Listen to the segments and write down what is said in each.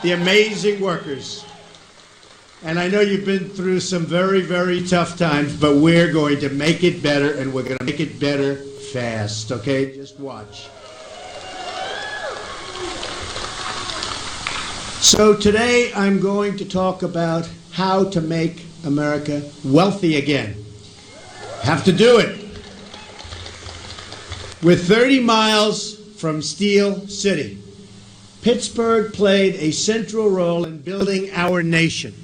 the amazing workers. And I know you've been through some very, very tough times, but we're going to make it better, and we're going to make it better fast, okay? Just watch. So today I'm going to talk about how to make America wealthy again. Have to do it. We're 30 miles from Steel City. Pittsburgh played a central role in building our nation.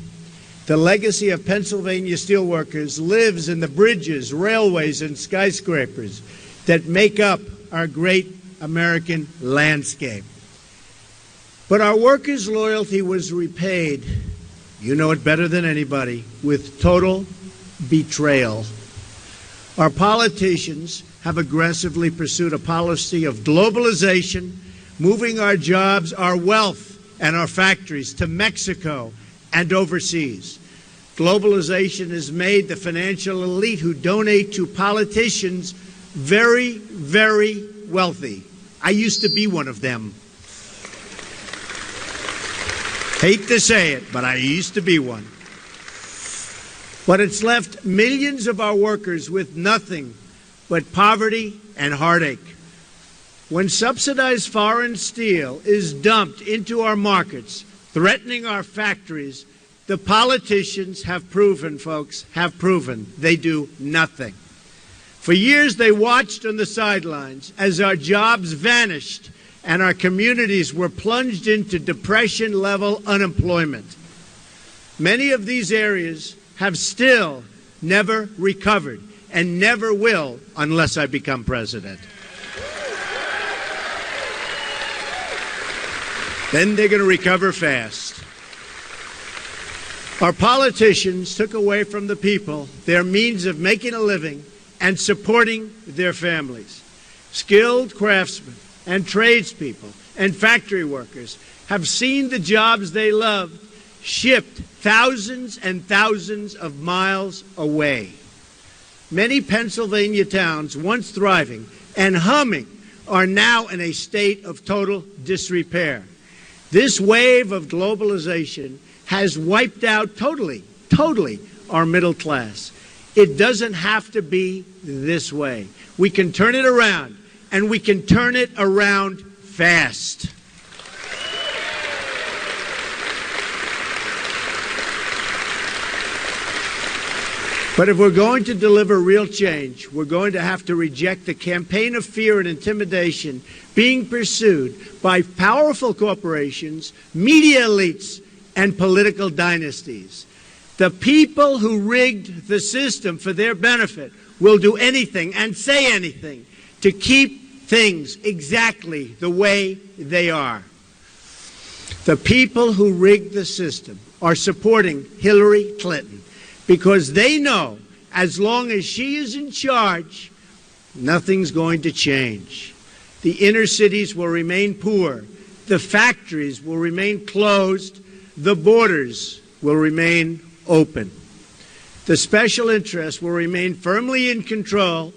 The legacy of Pennsylvania steelworkers lives in the bridges, railways, and skyscrapers that make up our great American landscape. But our workers' loyalty was repaid, you know it better than anybody, with total betrayal. Our politicians have aggressively pursued a policy of globalization, moving our jobs, our wealth, and our factories to Mexico and overseas. Globalization has made the financial elite who donate to politicians very, very wealthy. I used to be one of them. Hate to say it, but I used to be one. But it's left millions of our workers with nothing but poverty and heartache. When subsidized foreign steel is dumped into our markets, threatening our factories, the politicians have proven, folks, they do nothing. For years, they watched on the sidelines as our jobs vanished and our communities were plunged into depression-level unemployment. Many of these areas have still never recovered and never will unless I become president. Then they're going to recover fast. Our politicians took away from the people their means of making a living and supporting their families. Skilled craftsmen and tradespeople and factory workers have seen the jobs they loved shipped thousands and thousands of miles away. Many Pennsylvania towns, once thriving and humming, are now in a state of total disrepair. This wave of globalization has wiped out totally our middle class. It doesn't have to be this way. We can turn it around, and we can turn it around fast. But if we're going to deliver real change, we're going to have to reject the campaign of fear and intimidation being pursued by powerful corporations, media elites, and political dynasties. The people who rigged the system for their benefit will do anything and say anything to keep things exactly the way they are. The people who rigged the system are supporting Hillary Clinton because they know as long as she is in charge, nothing's going to change. The inner cities will remain poor. The factories will remain closed. The borders will remain open. The special interests will remain firmly in control.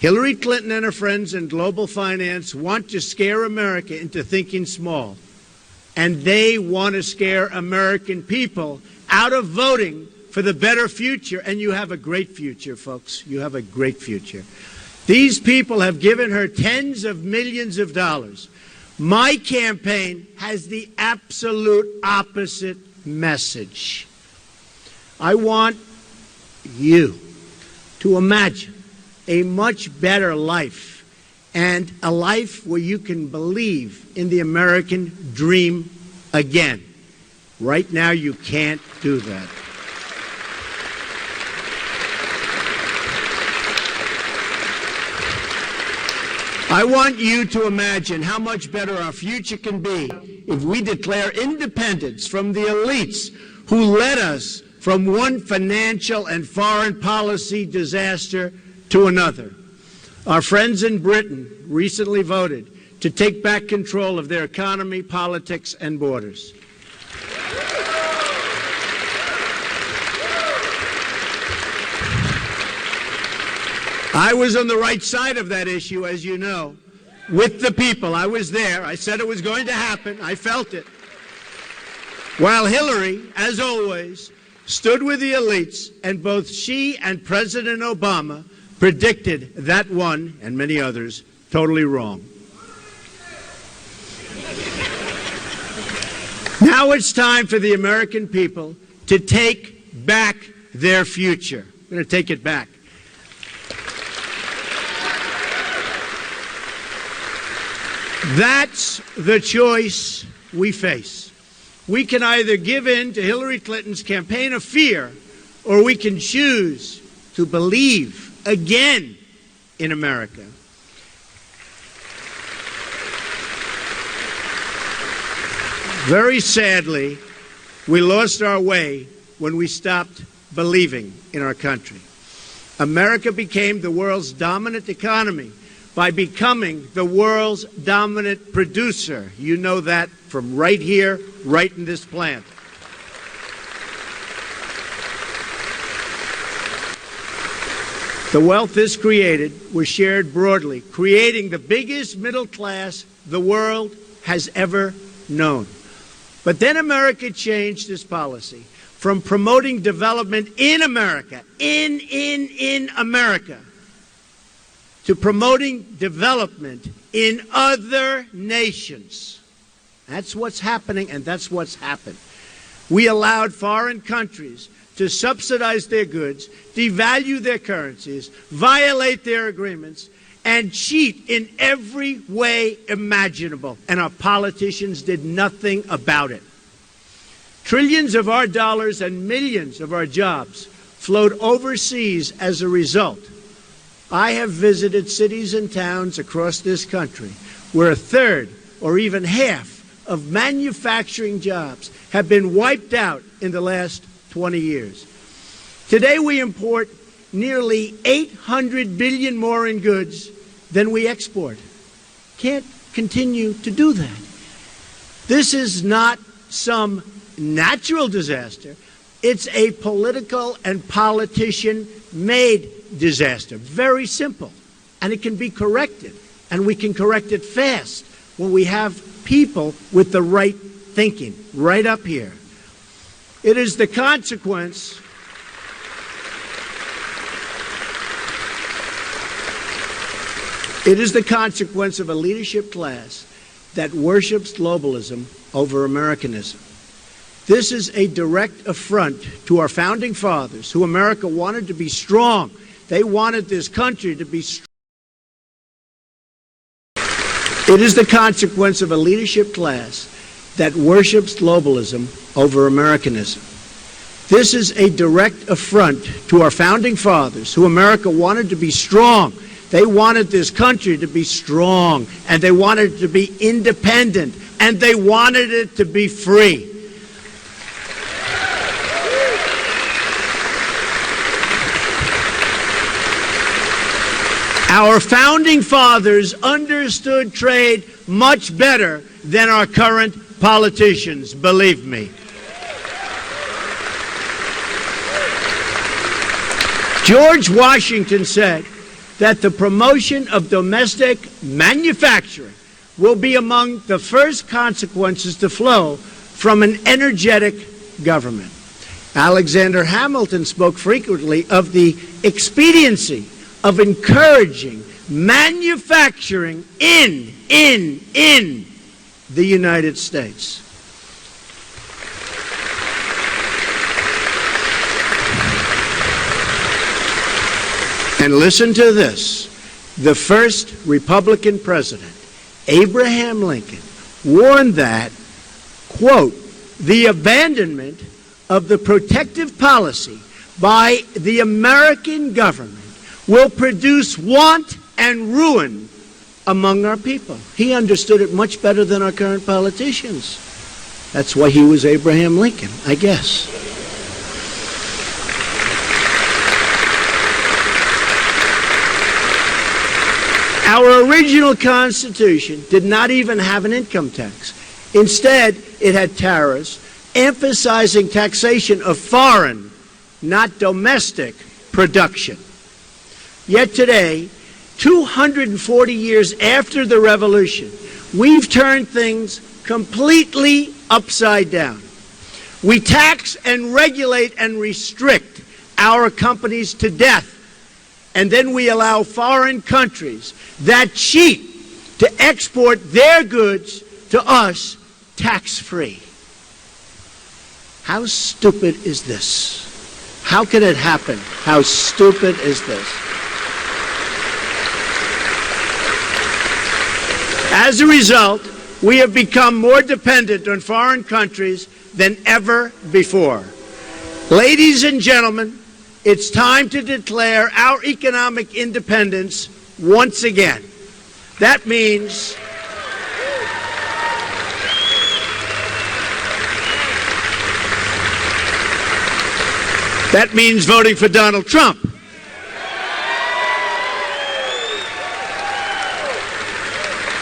Hillary Clinton and her friends in global finance want to scare America into thinking small. And they want to scare American people out of voting for the better future. And you have a great future, folks. You have a great future. These people have given her tens of millions of dollars. My campaign has the absolute opposite message. I want you to imagine a much better life and a life where you can believe in the American dream again. Right now, you can't do that. I want you to imagine how much better our future can be if we declare independence from the elites who led us from one financial and foreign policy disaster to another. Our friends in Britain recently voted to take back control of their economy, politics, and borders. I was on the right side of that issue, as you know, with the people. I was there. I said it was going to happen. I felt it. While Hillary, as always, stood with the elites, and both she and President Obama predicted that one, and many others, totally wrong. Now it's time for the American people to take back their future. We're going to take it back. That's the choice we face. We can either give in to Hillary Clinton's campaign of fear, or we can choose to believe again in America. Very sadly, we lost our way when we stopped believing in our country. America became the world's dominant economy by becoming the world's dominant producer. You know that from right here, right in this plant. The wealth this created was shared broadly, creating the biggest middle class the world has ever known. But then America changed its policy from promoting development in America, in America, to promoting development in other nations. That's what's happening, and that's what's happened. We allowed foreign countries to subsidize their goods, devalue their currencies, violate their agreements, and cheat in every way imaginable. And our politicians did nothing about it. Trillions of our dollars and millions of our jobs flowed overseas as a result. I have visited cities and towns across this country where a third or even half of manufacturing jobs have been wiped out in the last 20 years. Today we import nearly 800 billion more in goods than we export. Can't continue to do that. This is not some natural disaster. It's a political and politician-made disaster. Very simple. And it can be corrected. And we can correct it fast when we have people with the right thinking right up here. It is the consequence of a leadership class that worships globalism over Americanism. This is a direct affront to our founding fathers, who America wanted to be strong. They wanted this country to be strong. It is the consequence of a leadership class that worships globalism over Americanism. This is a direct affront to our founding fathers, who America wanted to be strong. They wanted this country to be strong, and they wanted it to be independent, and they wanted it to be free. Our founding fathers understood trade much better than our current politicians, believe me. George Washington said that the promotion of domestic manufacturing will be among the first consequences to flow from an energetic government. Alexander Hamilton spoke frequently of the expediency of encouraging manufacturing in the United States. And listen to this. The first Republican president, Abraham Lincoln, warned that, quote, the abandonment of the protective policy by the American government will produce want and ruin among our people. He understood it much better than our current politicians. That's why he was Abraham Lincoln, I guess. Our original Constitution did not even have an income tax. Instead, it had tariffs emphasizing taxation of foreign, not domestic, production. Yet today, 240 years after the Revolution, we've turned things completely upside down. We tax and regulate and restrict our companies to death, and then we allow foreign countries that cheat to export their goods to us tax-free. How stupid is this? How can it happen? How stupid is this? As a result, we have become more dependent on foreign countries than ever before. Ladies and gentlemen, it's time to declare our economic independence once again. That means voting for Donald Trump.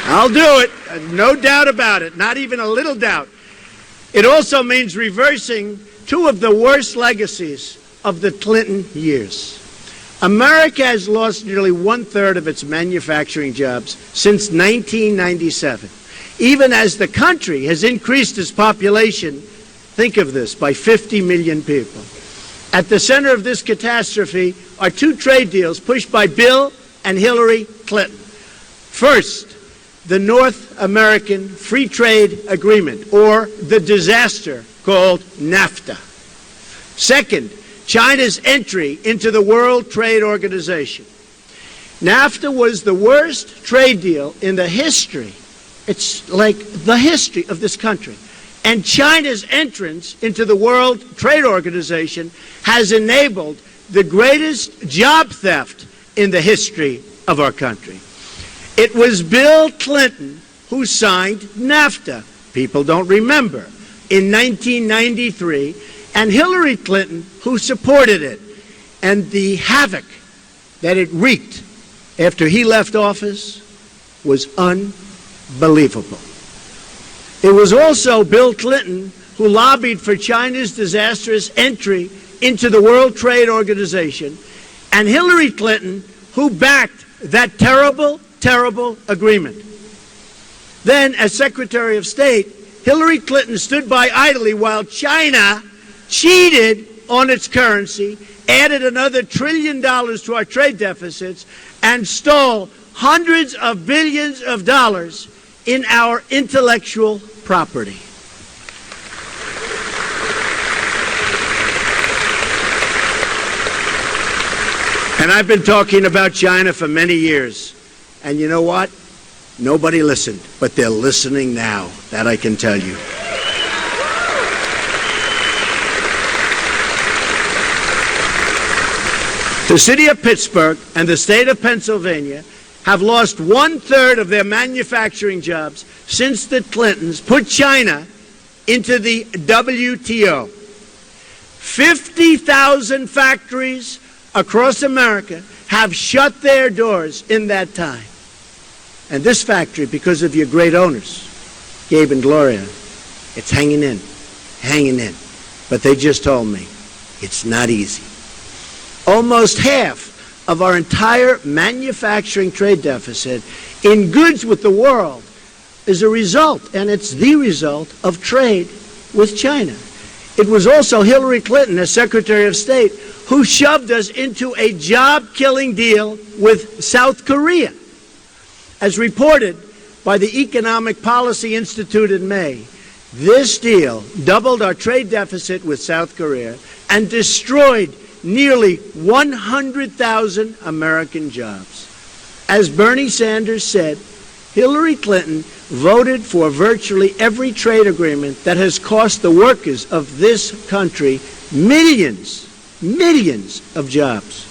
I'll do it, no doubt about it, not even a little doubt. It also means reversing two of the worst legacies of the Clinton years. America has lost nearly one-third of its manufacturing jobs since 1997. Even as the country has increased its population, think of this, by 50 million people. At the center of this catastrophe are two trade deals pushed by Bill and Hillary Clinton. First, the North American Free Trade Agreement, or the disaster called NAFTA. Second, China's entry into the World Trade Organization. NAFTA was the worst trade deal in the history. It's like the history of this country. And China's entrance into the World Trade Organization has enabled the greatest job theft in the history of our country. It was Bill Clinton who signed NAFTA. People don't remember. In 1993, and Hillary Clinton who supported it. And the havoc that it wreaked after he left office was unbelievable. It was also Bill Clinton who lobbied for China's disastrous entry into the World Trade Organization, and Hillary Clinton who backed that terrible, terrible agreement. Then, as Secretary of State, Hillary Clinton stood by idly while China cheated on its currency, added another $1 trillion to our trade deficits, and stole hundreds of billions of dollars in our intellectual property. And I've been talking about China for many years. And you know what? Nobody listened, but they're listening now. That I can tell you. The city of Pittsburgh and the state of Pennsylvania have lost one-third of their manufacturing jobs since the Clintons put China into the WTO. 50,000 factories across America have shut their doors in that time. And this factory, because of your great owners, Gabe and Gloria, it's hanging in. But they just told me it's not easy. Almost half of our entire manufacturing trade deficit in goods with the world is a result, and it's the result, of trade with China. It was also Hillary Clinton, as Secretary of State, who shoved us into a job-killing deal with South Korea. As reported by the Economic Policy Institute in May, this deal doubled our trade deficit with South Korea and destroyed nearly 100,000 American jobs. As Bernie Sanders said, Hillary Clinton voted for virtually every trade agreement that has cost the workers of this country millions of jobs.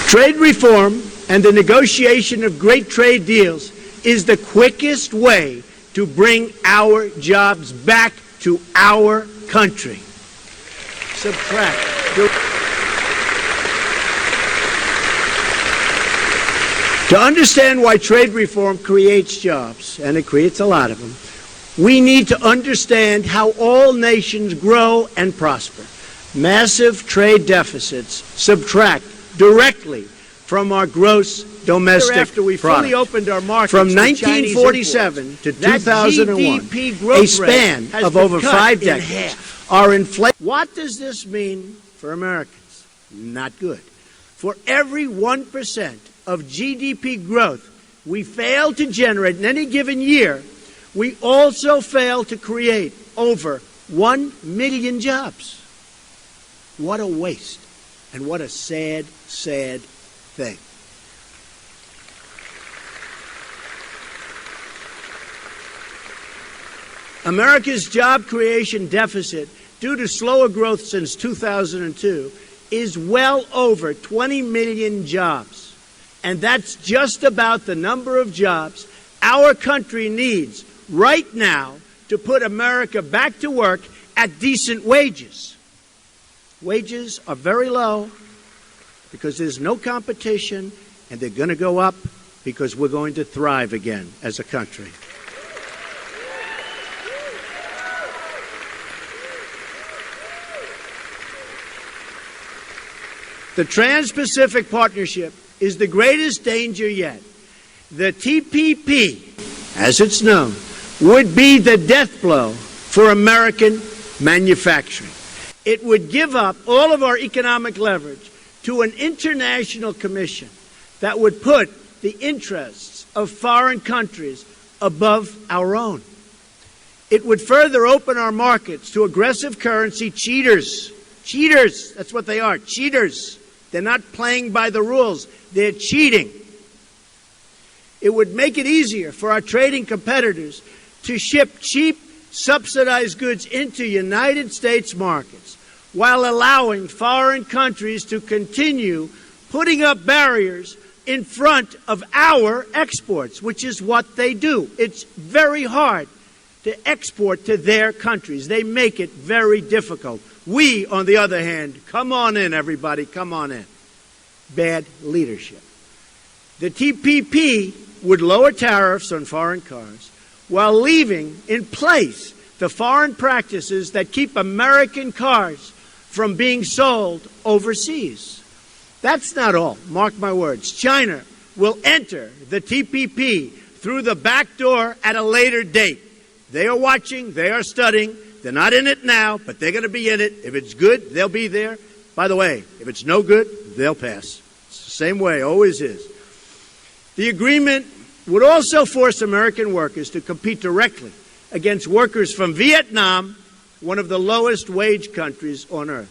Trade reform and the negotiation of great trade deals is the quickest way to bring our jobs back to our country. Subtract. To understand why trade reform creates jobs, and it creates a lot of them, we need to understand how all nations grow and prosper. Massive trade deficits subtract directly from our gross domestic After we product. fully opened our markets From to 1947 to 2001, GDP growth a span rate of has over been cut 5 in decades, half. our inflation. What does this mean for Americans? Not good. For every 1% of GDP growth we fail to generate in any given year, we also fail to create over 1 million jobs. What a waste, and what a sad, sad thing. America's job creation deficit, due to slower growth since 2002, is well over 20 million jobs. And that's just about the number of jobs our country needs right now to put America back to work at decent wages. Wages are very low because there's no competition, and they're going to go up because we're going to thrive again as a country. The Trans-Pacific Partnership is the greatest danger yet. The TPP, as it's known, would be the death blow for American manufacturing. It would give up all of our economic leverage to an international commission that would put the interests of foreign countries above our own. It would further open our markets to aggressive currency cheaters. Cheaters, that's what they are, cheaters. They're not playing by the rules, they're cheating. It would make it easier for our trading competitors to ship cheap, subsidized goods into United States markets while allowing foreign countries to continue putting up barriers in front of our exports, which is what they do. It's very hard to export to their countries. They make it very difficult. We, on the other hand, come on in, everybody, come on in. Bad leadership. The TPP would lower tariffs on foreign cars while leaving in place the foreign practices that keep American cars from being sold overseas. That's not all. Mark my words. China will enter the TPP through the back door at a later date. They are watching. They are studying. They're not in it now, but they're going to be in it. If it's good, they'll be there. By the way, if it's no good, they'll pass. It's the same way, always is. The agreement would also force American workers to compete directly against workers from Vietnam, one of the lowest wage countries on earth.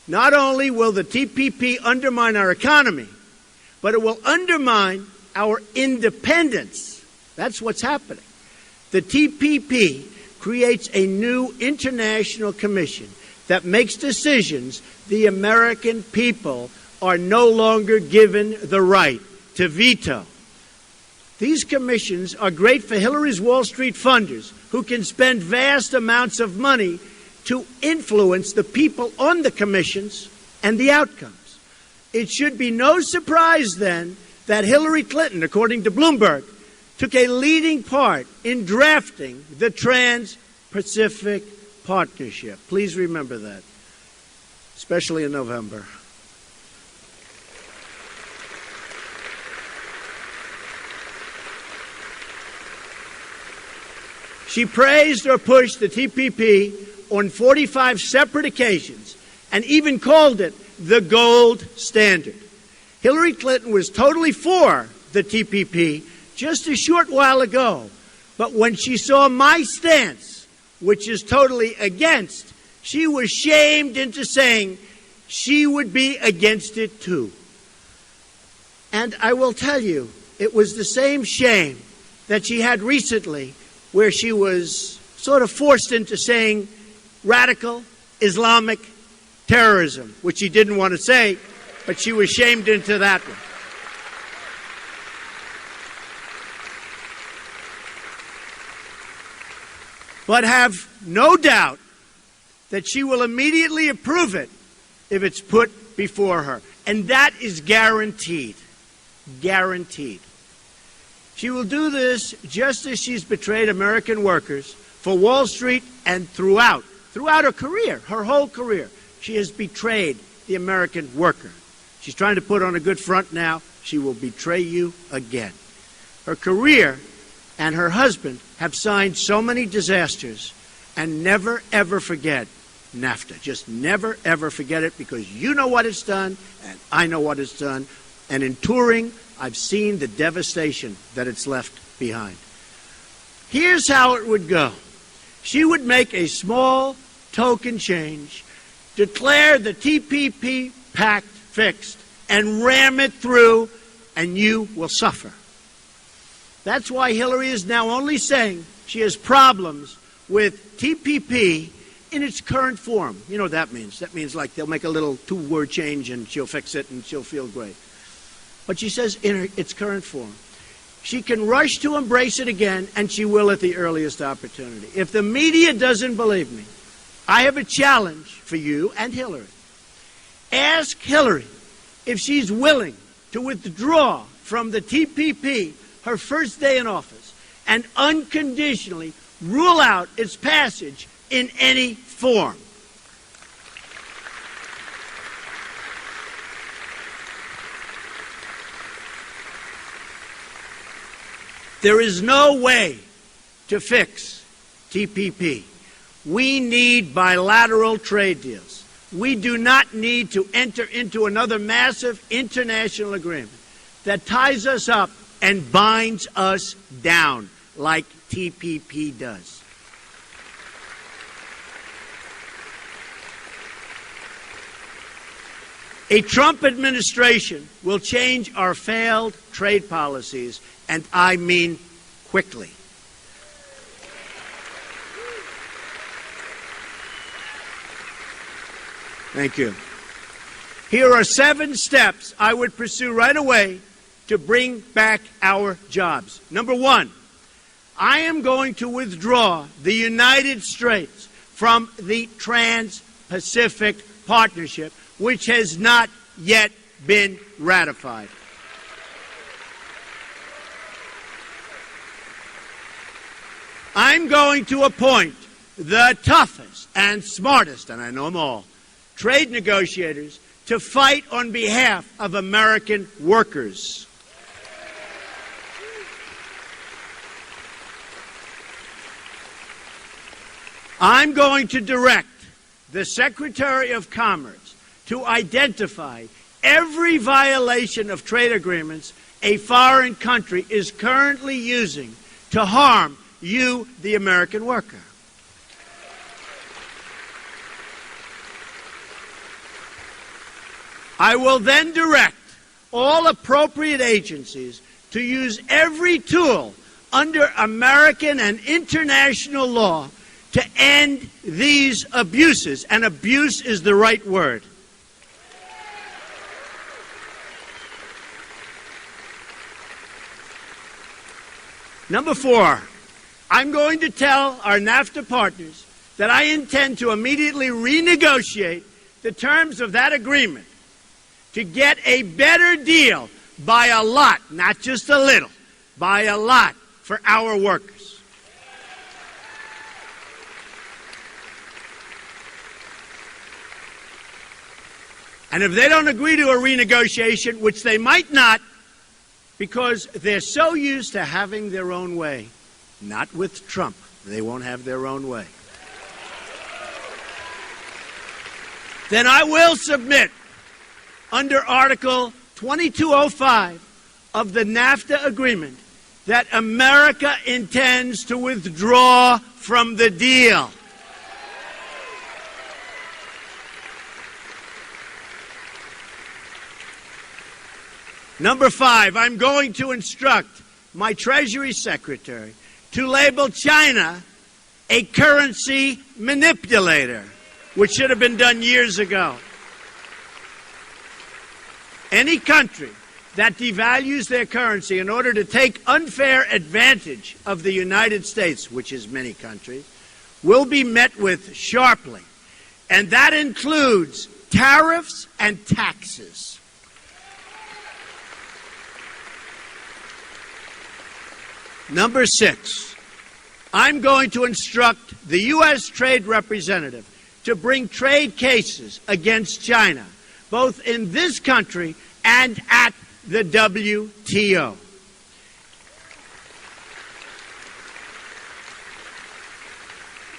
Not only will the TPP undermine our economy, but it will undermine our independence. That's what's happening. The TPP creates a new international commission that makes decisions the American people are no longer given the right to veto. These commissions are great for Hillary's Wall Street funders who can spend vast amounts of money to influence the people on the commissions and the outcomes. It should be no surprise, then, that Hillary Clinton, according to Bloomberg, took a leading part in drafting the Trans-Pacific Partnership. Please remember that, especially in November. She praised or pushed the TPP on 45 separate occasions and even called it the gold standard. Hillary Clinton was totally for the TPP just a short while ago, but when she saw my stance, which is totally against, she was shamed into saying she would be against it too. And I will tell you, it was the same shame that she had recently, where she was sort of forced into saying radical Islamic terrorism, which she didn't want to say, but she was shamed into that one. But have no doubt that she will immediately approve it if it's put before her. And that is guaranteed. Guaranteed. She will do this just as she's betrayed American workers for Wall Street and throughout her career, her whole career. She has betrayed the American worker. She's trying to put on a good front now, she will betray you again. Her career and her husband have signed so many disasters, and never, ever forget NAFTA. Just never, ever forget it, because you know what it's done, and I know what it's done. And in touring, I've seen the devastation that it's left behind. Here's how it would go. She would make a small token change, declare the TPP pact fixed, and ram it through, and you will suffer. That's why Hillary is now only saying she has problems with TPP in its current form. You know what that means. That means like they'll make a little two-word change and she'll fix it and she'll feel great. But she says in its current form. She can rush to embrace it again, and she will at the earliest opportunity. If the media doesn't believe me, I have a challenge for you and Hillary. Ask Hillary if she's willing to withdraw from the TPP her first day in office and unconditionally rule out its passage in any form. There is no way to fix TPP. We need bilateral trade deals. We do not need to enter into another massive international agreement that ties us up and binds us down like TPP does. A Trump administration will change our failed trade policies, and I mean quickly. Thank you. Here are 7 steps I would pursue right away to bring back our jobs. Number 1, I am going to withdraw the United States from the Trans-Pacific Partnership, which has not yet been ratified. I'm going to appoint the toughest and smartest, and I know them all, trade negotiators to fight on behalf of American workers. I'm going to direct the Secretary of Commerce to identify every violation of trade agreements a foreign country is currently using to harm you, the American worker. I will then direct all appropriate agencies to use every tool under American and international law to end these abuses, and abuse is the right word. Number 4, I'm going to tell our NAFTA partners that I intend to immediately renegotiate the terms of that agreement to get a better deal by a lot, not just a little, by a lot for our workers. And if they don't agree to a renegotiation, which they might not, because they're so used to having their own way, not with Trump, they won't have their own way, then I will submit under Article 2205 of the NAFTA agreement that America intends to withdraw from the deal. Number 5, I'm going to instruct my Treasury Secretary to label China a currency manipulator, which should have been done years ago. Any country that devalues their currency in order to take unfair advantage of the United States, which is many countries, will be met with sharply. And that includes tariffs and taxes. Number 6, I'm going to instruct the U.S. Trade Representative to bring trade cases against China, both in this country and at the WTO.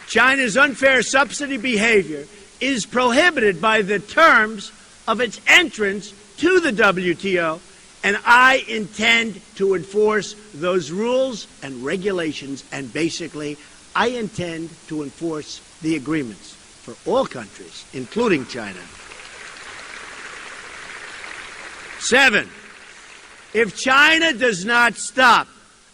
China's unfair subsidy behavior is prohibited by the terms of its entrance to the WTO, and I intend to enforce those rules and regulations, and basically, I intend to enforce the agreements for all countries, including China. 7, if China does not stop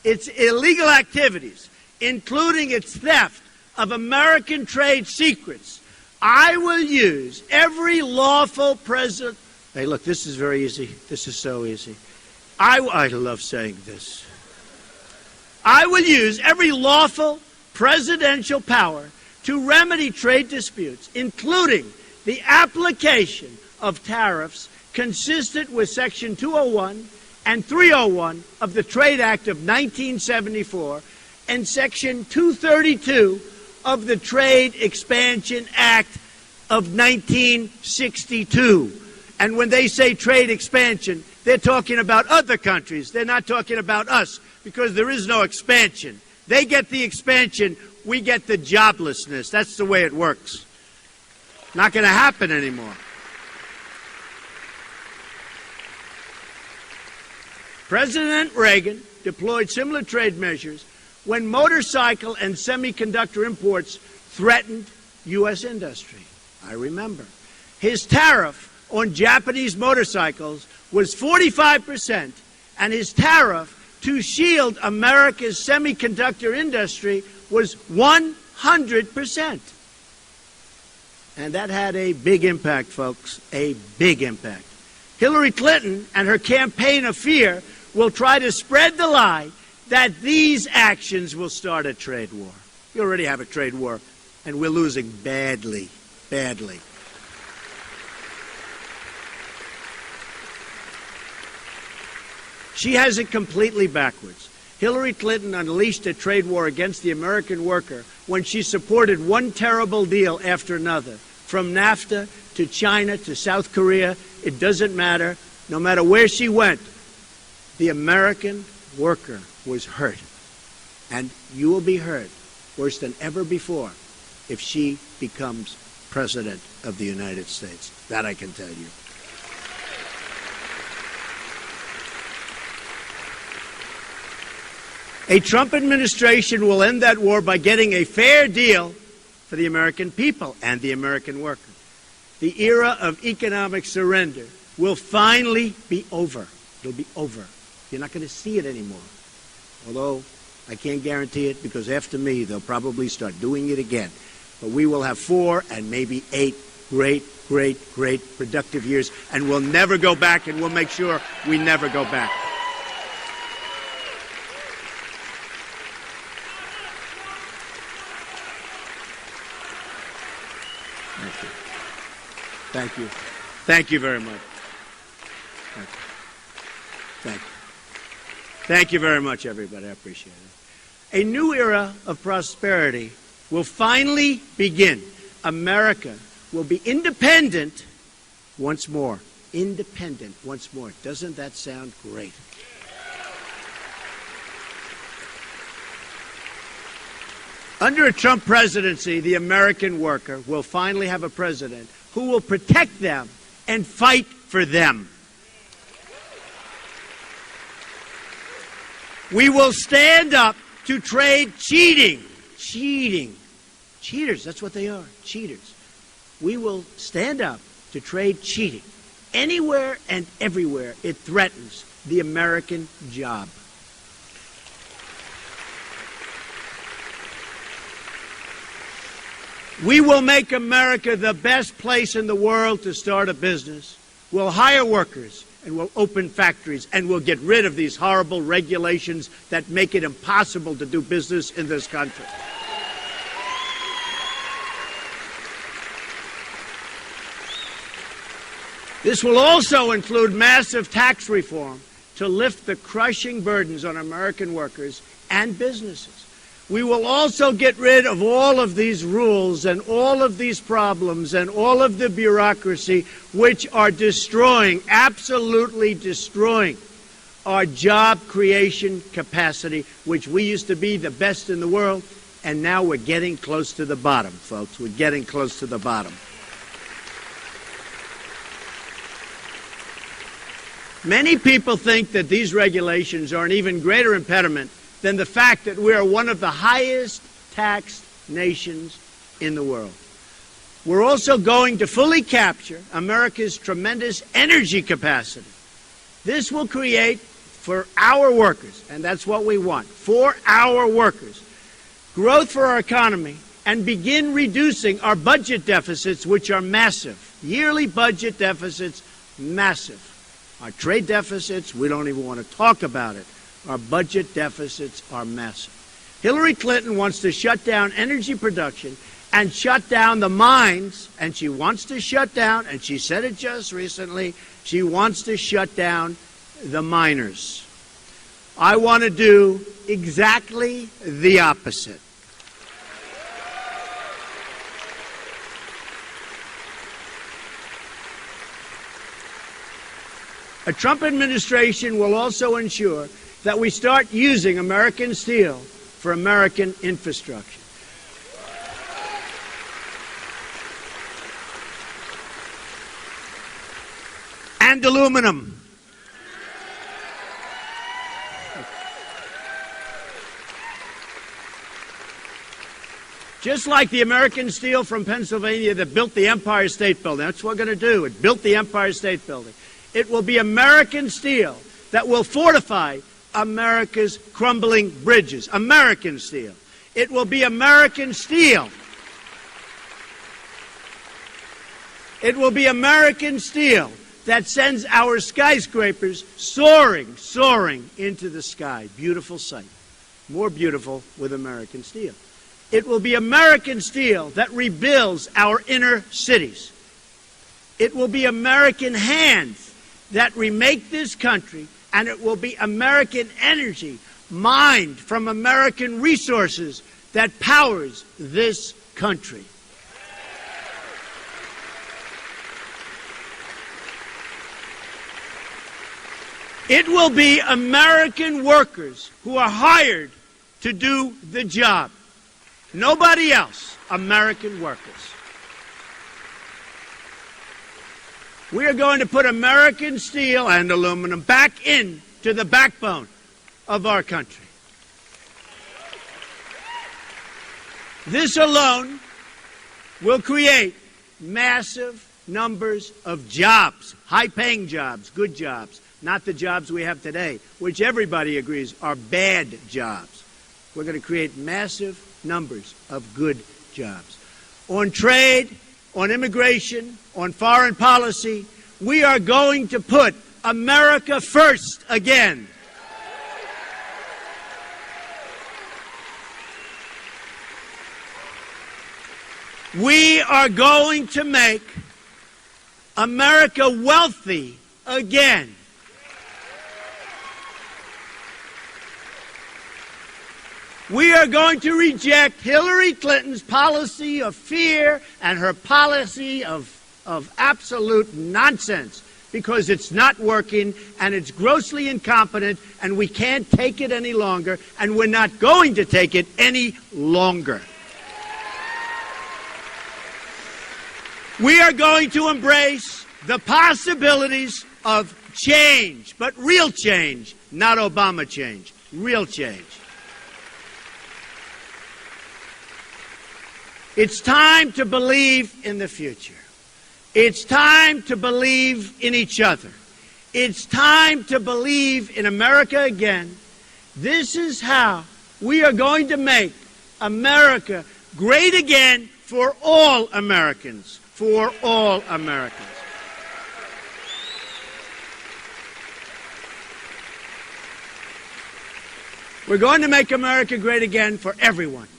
its illegal activities, including its theft of American trade secrets, I will use every lawful president. Hey, look, this is very easy. This is so easy. I love saying this. I will use every lawful presidential power to remedy trade disputes, including the application of tariffs consistent with Section 201 and 301 of the Trade Act of 1974 and Section 232 of the Trade Expansion Act of 1962. And when they say trade expansion, they're talking about other countries. They're not talking about us, because there is no expansion. They get the expansion, we get the joblessness. That's the way it works. Not going to happen anymore. President Reagan deployed similar trade measures when motorcycle and semiconductor imports threatened U.S. industry. I remember. His tariff on Japanese motorcycles was 45%, and his tariff to shield America's semiconductor industry was 100%. And that had a big impact, folks, a big impact. Hillary Clinton and her campaign of fear will try to spread the lie that these actions will start a trade war. You already have a trade war, and we're losing badly, badly. She has it completely backwards. Hillary Clinton unleashed a trade war against the American worker when she supported one terrible deal after another. From NAFTA to China to South Korea, it doesn't matter. No matter where she went, the American worker was hurt. And you will be hurt worse than ever before if she becomes President of the United States. That I can tell you. A Trump administration will end that war by getting a fair deal for the American people and the American worker. The era of economic surrender will finally be over. It'll be over. You're not going to see it anymore. Although I can't guarantee it, because after me, they'll probably start doing it again. But we will have 4 and maybe 8 great, great, great productive years, and we'll never go back, and we'll make sure we never go back. Thank you. Thank you very much. Thank you. Thank you. Thank you very much, everybody. I appreciate it. A new era of prosperity will finally begin. America will be independent once more. Independent once more. Doesn't that sound great? Under a Trump presidency, the American worker will finally have a president who will protect them and fight for them. We will stand up to trade cheating. Cheating. Cheaters, that's what they are. Cheaters. We will stand up to trade cheating. Anywhere and everywhere it threatens the American job. We will make America the best place in the world to start a business. We'll hire workers, and we'll open factories, and we'll get rid of these horrible regulations that make it impossible to do business in this country. This will also include massive tax reform to lift the crushing burdens on American workers and businesses. We will also get rid of all of these rules and all of these problems and all of the bureaucracy which are destroying, absolutely destroying, our job creation capacity, which we used to be the best in the world, and now we're getting close to the bottom, folks. We're getting close to the bottom. Many people think that these regulations are an even greater impediment than the fact that we are one of the highest taxed nations in the world. We're also going to fully capture America's tremendous energy capacity. This will create for our workers, and that's what we want, for our workers, growth for our economy, and begin reducing our budget deficits, which are massive. Yearly budget deficits, massive. Our trade deficits, we don't even want to talk about it. Our budget deficits are massive. Hillary Clinton wants to shut down energy production and shut down the mines, and she wants to shut down, and she said it just recently, she wants to shut down the miners. I want to do exactly the opposite. A Trump administration will also ensure that we start using American steel for American infrastructure. And aluminum. Just like the American steel from Pennsylvania that built the Empire State Building. That's what we're going to do. It built the Empire State Building. It will be American steel that will fortify America's crumbling bridges. American steel. It will be American steel. It will be American steel that sends our skyscrapers soaring, soaring into the sky. Beautiful sight. More beautiful with American steel. It will be American steel that rebuilds our inner cities. It will be American hands that remake this country, and it will be American energy mined from American resources that powers this country. It will be American workers who are hired to do the job. Nobody else. American workers. We are going to put American steel and aluminum back into the backbone of our country. This alone will create massive numbers of jobs, high-paying jobs, good jobs, not the jobs we have today, which everybody agrees are bad jobs. We're going to create massive numbers of good jobs. On trade, on immigration, on foreign policy, we are going to put America first again. We are going to make America wealthy again. We are going to reject Hillary Clinton's policy of fear and her policy of absolute nonsense, because it's not working and it's grossly incompetent and we can't take it any longer, and we're not going to take it any longer. We are going to embrace the possibilities of change, but real change, not Obama change, real change. It's time to believe in the future. It's time to believe in each other. It's time to believe in America again. This is how we are going to make America great again for all Americans. For all Americans. We're going to make America great again for everyone.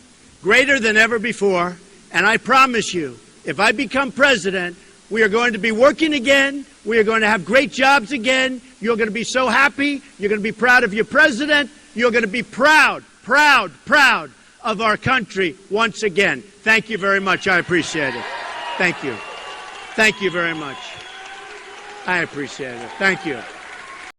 Greater than ever before. And I promise you, if I become president, we are going to be working again. We are going to have great jobs again. You're going to be so happy. You're going to be proud of your president. You're going to be proud, proud, proud of our country once again. Thank you very much. I appreciate it. Thank you. Thank you very much. I appreciate it. Thank you.